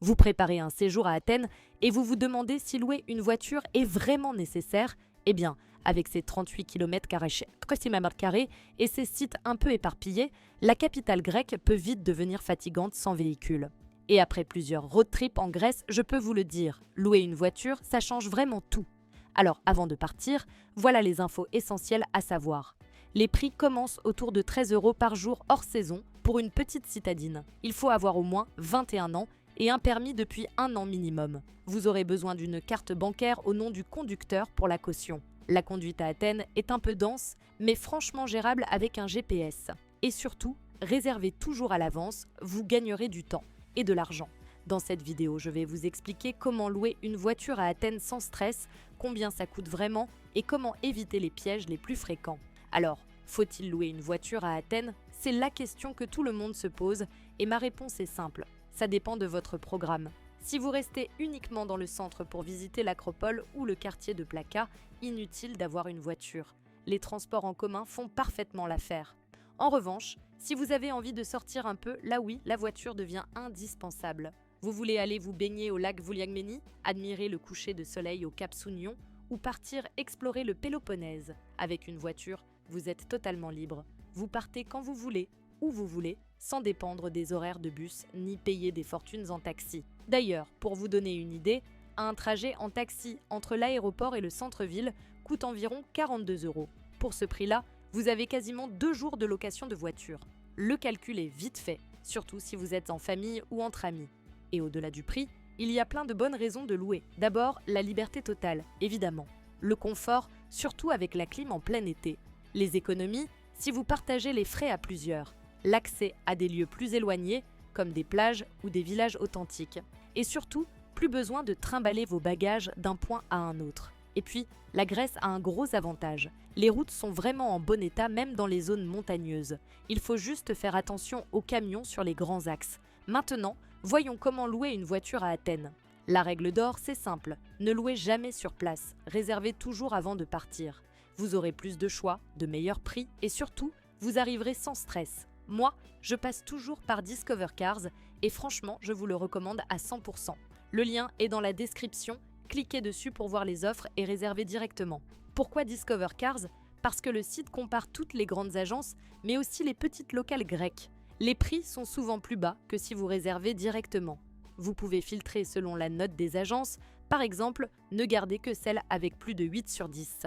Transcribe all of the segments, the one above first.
Vous préparez un séjour à Athènes et vous vous demandez si louer une voiture est vraiment nécessaire? Eh bien, avec ses 38 km² et ses sites un peu éparpillés, la capitale grecque peut vite devenir fatigante sans véhicule. Et après plusieurs road trips en Grèce, je peux vous le dire, louer une voiture, ça change vraiment tout. Alors, avant de partir, voilà les infos essentielles à savoir. Les prix commencent autour de 13 € par jour hors saison pour une petite citadine. Il faut avoir au moins 21 ans et un permis depuis 1 an minimum. Vous aurez besoin d'une carte bancaire au nom du conducteur pour la caution. La conduite à Athènes est un peu dense, mais franchement gérable avec un GPS. Et surtout, réservez toujours à l'avance, vous gagnerez du temps et de l'argent. Dans cette vidéo, je vais vous expliquer comment louer une voiture à Athènes sans stress, combien ça coûte vraiment et comment éviter les pièges les plus fréquents. Alors, faut-il louer une voiture à Athènes? C'est la question que tout le monde se pose et ma réponse est simple. Ça dépend de votre programme. Si vous restez uniquement dans le centre pour visiter l'Acropole ou le quartier de Plaka, inutile d'avoir une voiture. Les transports en commun font parfaitement l'affaire. En revanche, si vous avez envie de sortir un peu, là oui, la voiture devient indispensable. Vous voulez aller vous baigner au lac Vouliagmeni, admirer le coucher de soleil au Cap Sounion ou partir explorer le Péloponnèse. Avec une voiture, vous êtes totalement libre. Vous partez quand vous voulez, où vous voulez, sans dépendre des horaires de bus ni payer des fortunes en taxi. D'ailleurs, pour vous donner une idée, un trajet en taxi entre l'aéroport et le centre-ville coûte environ 42 €. Pour ce prix-là, vous avez quasiment 2 jours de location de voiture. Le calcul est vite fait, surtout si vous êtes en famille ou entre amis. Et au-delà du prix, il y a plein de bonnes raisons de louer. D'abord, la liberté totale, évidemment. Le confort, surtout avec la clim en plein été. Les économies, si vous partagez les frais à plusieurs. L'accès à des lieux plus éloignés, comme des plages ou des villages authentiques. Et surtout, plus besoin de trimballer vos bagages d'un point à un autre. Et puis, la Grèce a un gros avantage. Les routes sont vraiment en bon état même dans les zones montagneuses. Il faut juste faire attention aux camions sur les grands axes. Maintenant, voyons comment louer une voiture à Athènes. La règle d'or, c'est simple. Ne louez jamais sur place. Réservez toujours avant de partir. Vous aurez plus de choix, de meilleurs prix et surtout, vous arriverez sans stress. Moi, je passe toujours par Discover Cars et franchement, je vous le recommande à 100%. Le lien est dans la description, cliquez dessus pour voir les offres et réserver directement. Pourquoi Discover Cars? Parce que le site compare toutes les grandes agences, mais aussi les petites locales grecques. Les prix sont souvent plus bas que si vous réservez directement. Vous pouvez filtrer selon la note des agences, par exemple, ne gardez que celle avec plus de 8 sur 10.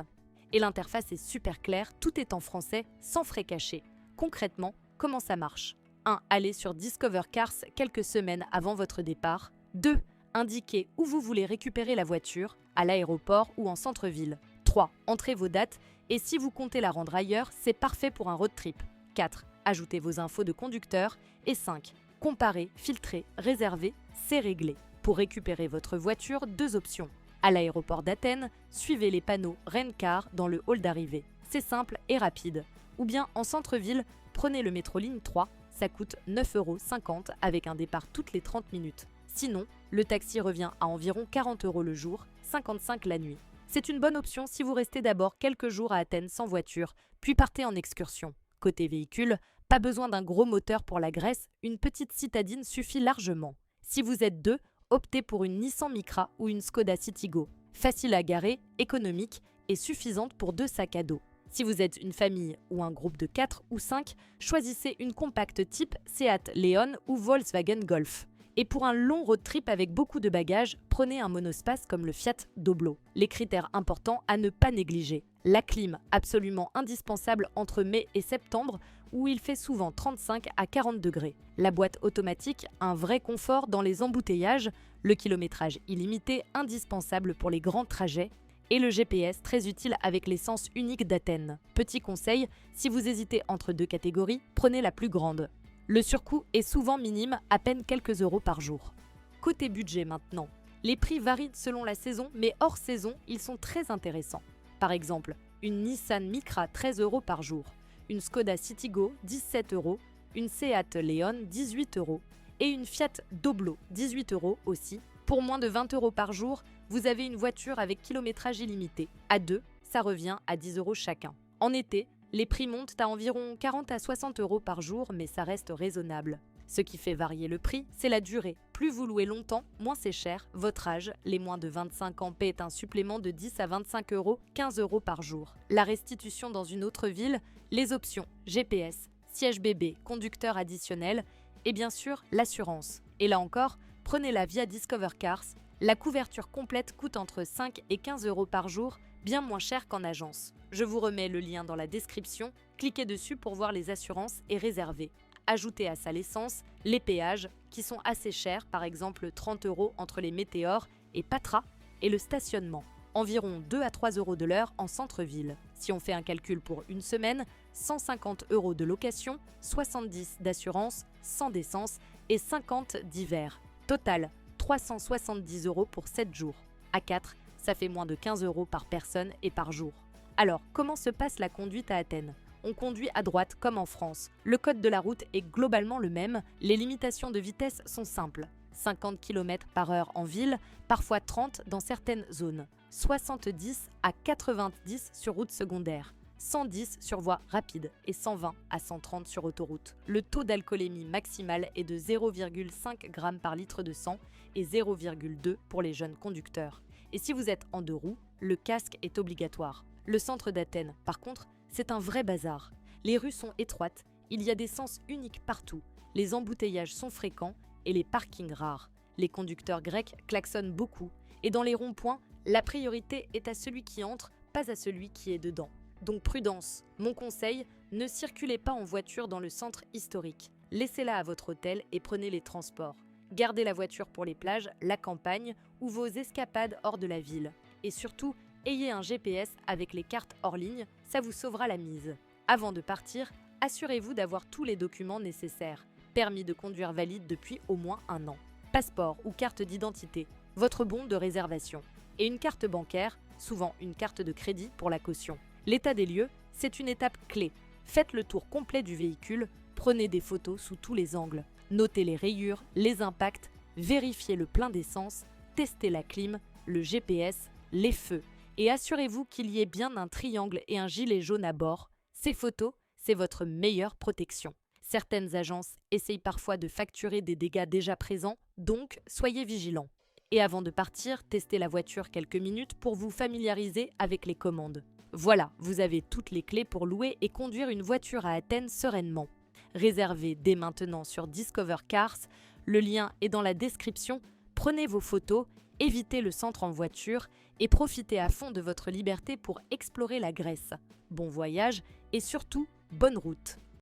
Et l'interface est super claire, tout est en français, sans frais cachés. Concrètement, comment ça marche? 1. Allez sur Discover Cars quelques semaines avant votre départ. 2. Indiquez où vous voulez récupérer la voiture, à l'aéroport ou en centre-ville. 3. Entrez vos dates et si vous comptez la rendre ailleurs, c'est parfait pour un road trip. 4. Ajoutez vos infos de conducteur. Et 5. Comparez, filtrez, réservez, c'est réglé. Pour récupérer votre voiture, 2 options. À l'aéroport d'Athènes, suivez les panneaux Rencar dans le hall d'arrivée. C'est simple et rapide. Ou bien en centre-ville, prenez le métro ligne 3, ça coûte 9,50 € avec un départ toutes les 30 minutes. Sinon, le taxi revient à environ 40 € le jour, 55 la nuit. C'est une bonne option si vous restez d'abord quelques jours à Athènes sans voiture, puis partez en excursion. Côté véhicule, pas besoin d'un gros moteur pour la Grèce, une petite citadine suffit largement. Si vous êtes 2, optez pour une Nissan Micra ou une Skoda Citigo. Facile à garer, économique et suffisante pour 2 sacs à dos. Si vous êtes une famille ou un groupe de 4 ou 5, choisissez une compacte type Seat Leon ou Volkswagen Golf. Et pour un long road trip avec beaucoup de bagages, prenez un monospace comme le Fiat Doblo. Les critères importants à ne pas négliger. La clim, absolument indispensable entre mai et septembre, où il fait souvent 35 à 40 degrés. La boîte automatique, un vrai confort dans les embouteillages. Le kilométrage illimité, indispensable pour les grands trajets. Et le GPS, très utile avec l'essence unique d'Athènes. Petit conseil, si vous hésitez entre 2 catégories, prenez la plus grande. Le surcoût est souvent minime, à peine quelques euros par jour. Côté budget maintenant, les prix varient selon la saison, mais hors saison, ils sont très intéressants. Par exemple, une Nissan Micra 13 € par jour, une Skoda Citigo 17 €, une Seat Leon 18 € et une Fiat Doblo 18 € aussi. Pour moins de 20 € par jour, vous avez une voiture avec kilométrage illimité. À 2, ça revient à 10 € chacun. En été, les prix montent à environ 40 à 60 € par jour, mais ça reste raisonnable. Ce qui fait varier le prix, c'est la durée. Plus vous louez longtemps, moins c'est cher. Votre âge, les moins de 25 ans, paient un supplément de 10 à 25 euros, 15 euros par jour. La restitution dans une autre ville, les options GPS, siège bébé, conducteur additionnel et bien sûr l'assurance. Et là encore, prenez-la via Discover Cars. La couverture complète coûte entre 5 et 15 euros par jour, bien moins cher qu'en agence. Je vous remets le lien dans la description, cliquez dessus pour voir les assurances et réserver. Ajoutez à ça l'essence, les péages, qui sont assez chers, par exemple 30 euros entre les Météores et Patra, et le stationnement, environ 2 à 3 euros de l'heure en centre-ville. Si on fait un calcul pour une semaine, 150 euros de location, 70 d'assurance, 100 d'essence et 50 d'hiver. Total, 370 euros pour 7 jours. À 4, ça fait moins de 15 euros par personne et par jour. Alors, comment se passe la conduite à Athènes ? On conduit à droite comme en France. Le code de la route est globalement le même. Les limitations de vitesse sont simples. 50 km/h en ville, parfois 30 dans certaines zones. 70 à 90 sur route secondaire. 110 sur voie rapide et 120 à 130 sur autoroute. Le taux d'alcoolémie maximal est de 0,5 g par litre de sang et 0,2 pour les jeunes conducteurs. Et si vous êtes en 2 roues, le casque est obligatoire. Le centre d'Athènes, par contre, c'est un vrai bazar. Les rues sont étroites, il y a des sens uniques partout, les embouteillages sont fréquents et les parkings rares. Les conducteurs grecs klaxonnent beaucoup et dans les ronds-points, la priorité est à celui qui entre, pas à celui qui est dedans. Donc prudence, mon conseil, ne circulez pas en voiture dans le centre historique. Laissez-la à votre hôtel et prenez les transports. Gardez la voiture pour les plages, la campagne ou vos escapades hors de la ville. Et surtout, ayez un GPS avec les cartes hors ligne, ça vous sauvera la mise. Avant de partir, assurez-vous d'avoir tous les documents nécessaires. Permis de conduire valide depuis au moins 1 an. Passeport ou carte d'identité, votre bon de réservation. Et une carte bancaire, souvent une carte de crédit pour la caution. L'état des lieux, c'est une étape clé. Faites le tour complet du véhicule, prenez des photos sous tous les angles. Notez les rayures, les impacts, vérifiez le plein d'essence, testez la clim, le GPS, les feux. Et assurez-vous qu'il y ait bien un triangle et un gilet jaune à bord. Ces photos, c'est votre meilleure protection. Certaines agences essayent parfois de facturer des dégâts déjà présents, donc soyez vigilants. Et avant de partir, testez la voiture quelques minutes pour vous familiariser avec les commandes. Voilà, vous avez toutes les clés pour louer et conduire une voiture à Athènes sereinement. Réservez dès maintenant sur Discover Cars, le lien est dans la description. Prenez vos photos, évitez le centre en voiture et profitez à fond de votre liberté pour explorer la Grèce. Bon voyage et surtout, bonne route!